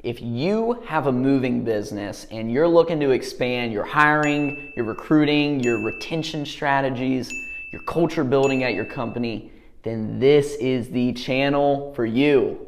If you have a moving business and you're looking to expand your hiring, your recruiting, your retention strategies, your culture building at your company, then this is the channel for you.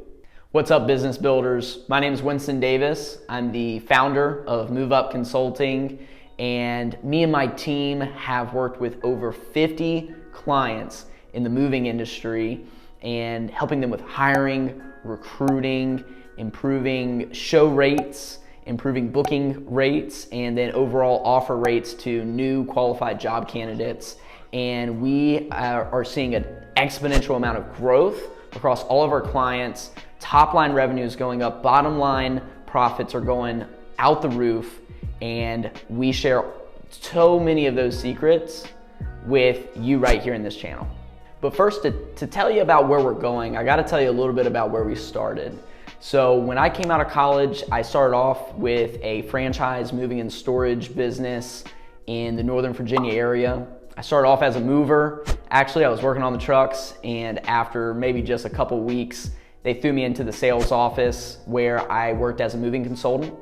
What's up, business builders? My name is Winston Davis. I'm the founder of Move Up Consulting, and me and my team have worked with over 50 clients in the moving industry and helping them with hiring, recruiting, improving show rates, improving booking rates, and then overall offer rates to new qualified job candidates. And we are seeing an exponential amount of growth across all of our clients. Top line revenue is going up, bottom line profits are going out the roof, and we share so many of those secrets with you right here in this channel. But first, to tell you about where we're going, I gotta tell you a little bit about where we started. So when I came out of college, I started off with a franchise moving and storage business in the Northern Virginia area. I started off as a mover. Actually, I was working on the trucks, and after maybe just a couple weeks, they threw me into the sales office where I worked as a moving consultant.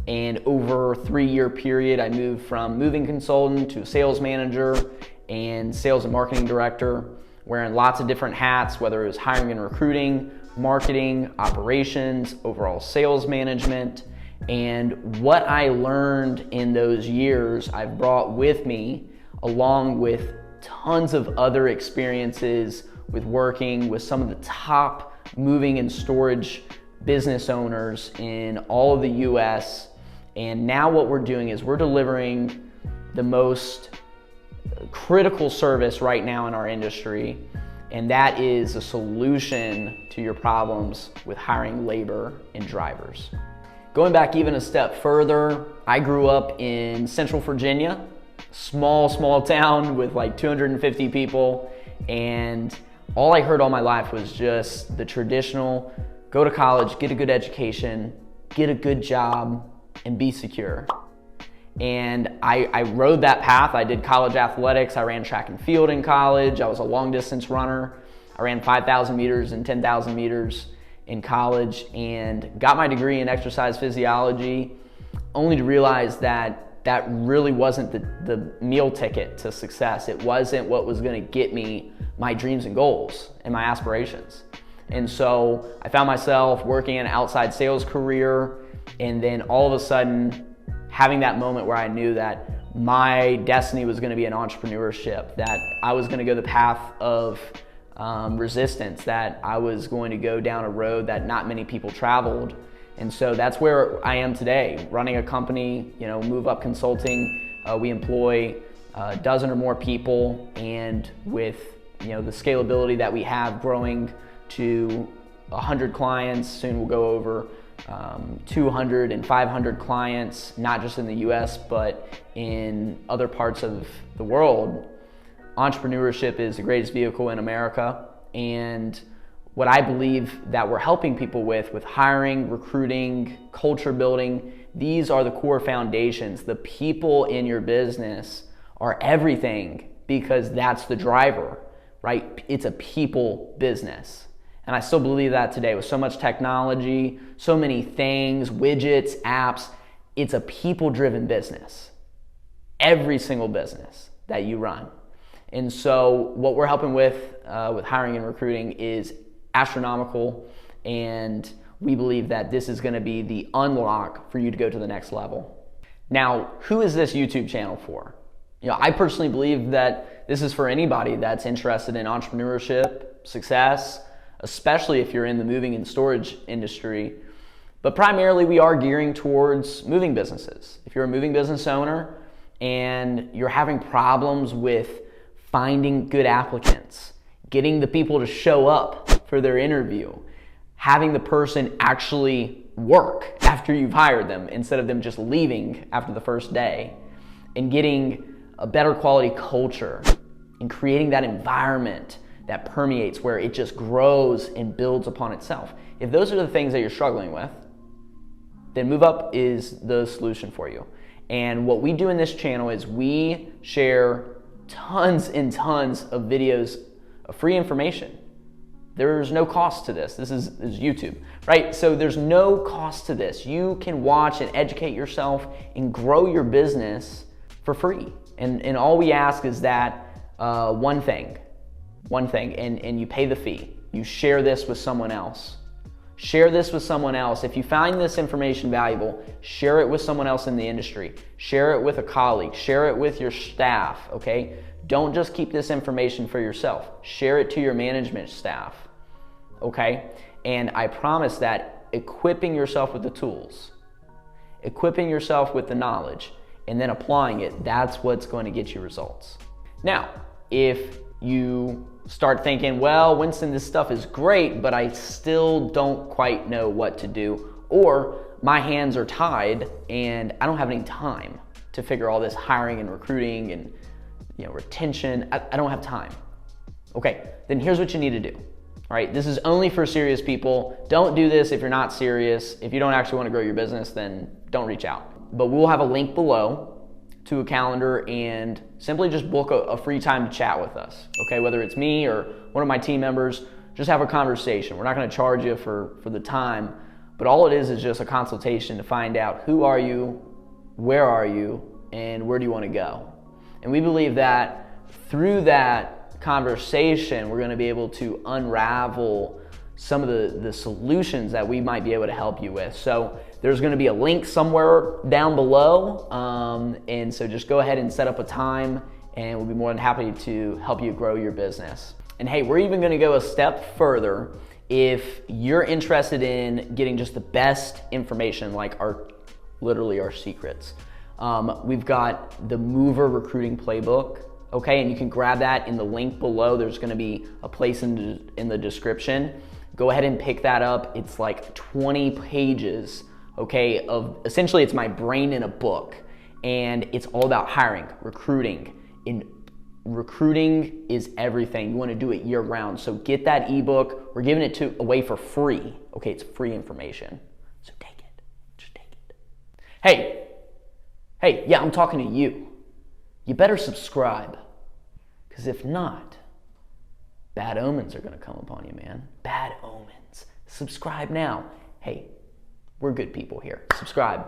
And over a 3-year period, I moved from moving consultant to sales manager and sales and marketing director, wearing lots of different hats, whether it was hiring and recruiting, marketing, operations, overall sales management. And what I learned in those years, I've brought with me, along with tons of other experiences with working with some of the top moving and storage business owners in all of the US. And now what we're doing is we're delivering the most critical service right now in our industry, and that is a solution to your problems with hiring labor and drivers. Going back even a step further, I grew up in Central Virginia, small town with like 250 people, and all I heard all my life was just the traditional, go to college, get a good education, get a good job, and be secure. And I rode that path. I did college athletics. I ran track and field in college. I was a long distance runner. I ran 5,000 meters and 10,000 meters in college and got my degree in exercise physiology, only to realize that that really wasn't the meal ticket to success. It wasn't what was gonna get me my dreams and goals and my aspirations. And so I found myself working an outside sales career, and then all of a sudden having that moment where I knew that my destiny was gonna be in entrepreneurship, that I was gonna go the path of resistance, that I was going to go down a road that not many people traveled. And so that's where I am today, running a company, Move Up Consulting. We employ a dozen or more people, and with the scalability that we have, growing to 100 clients, soon we'll go over 200 and 500 clients, not just in the US, but in other parts of the world. Entrepreneurship is the greatest vehicle in America. And what I believe that we're helping people with hiring, recruiting, culture building, these are the core foundations. The people in your business are everything, because that's the driver, right? It's a people business. And I still believe that today with so much technology, so many things, widgets, apps. It's a people-driven business. Every single business that you run. And so what we're helping with hiring and recruiting is astronomical, and we believe that this is gonna be the unlock for you to go to the next level. Now, who is this YouTube channel for? I personally believe that this is for anybody that's interested in entrepreneurship, success, especially if you're in the moving and storage industry. But primarily we are gearing towards moving businesses. If you're a moving business owner and you're having problems with finding good applicants, getting the people to show up for their interview, having the person actually work after you've hired them instead of them just leaving after the first day, and getting a better quality culture and creating that environment that permeates where it just grows and builds upon itself. If those are the things that you're struggling with, then Move Up is the solution for you. And what we do in this channel is we share tons and tons of videos of free information There's no cost to this. This is YouTube, right? So there's no cost to this. You can watch and educate yourself and grow your business for free. And all we ask is that one thing, and you pay the fee. You share this with someone else. Share this with someone else. If you find this information valuable, share it with someone else in the industry. Share it with a colleague. Share it with your staff, okay? Don't just keep this information for yourself. Share it to your management staff, okay? And I promise that equipping yourself with the tools, equipping yourself with the knowledge, and then applying it, that's what's going to get you results. Now, if you start thinking, well, Winston, this stuff is great, but I still don't quite know what to do, or my hands are tied and I don't have any time to figure all this hiring and recruiting and retention. I don't have time. Okay, then here's what you need to do. All right, this is only for serious people. Don't do this if you're not serious. If you don't actually want to grow your business, then don't reach out. But we'll have a link below to a calendar and simply just book a free time to chat with us. Okay, whether it's me or one of my team members, just have a conversation. We're not going to charge you for the time, but all it is just a consultation to find out who are you, where are you, and where do you want to go. And we believe that through that conversation, we're going to be able to unravel some of the solutions that we might be able to help you with. So there's going to be a link somewhere down below. And so just go ahead and set up a time and we'll be more than happy to help you grow your business. And hey, we're even going to go a step further. If you're interested in getting just the best information, like literally our secrets, we've got the Mover Recruiting Playbook. Okay, and you can grab that in the link below. There's going to be a place in the description. Go ahead and pick that up. It's like 20 pages, okay, of essentially it's my brain in a book, and it's all about hiring, recruiting. And recruiting is everything. You want to do it year round. So get that ebook. We're giving it away for free. Okay, it's free information. So take it. Just take it. Hey, yeah, I'm talking to you. You better subscribe, because if not, bad omens are going to come upon you, man. Bad omens. Subscribe now. Hey, we're good people here. Subscribe.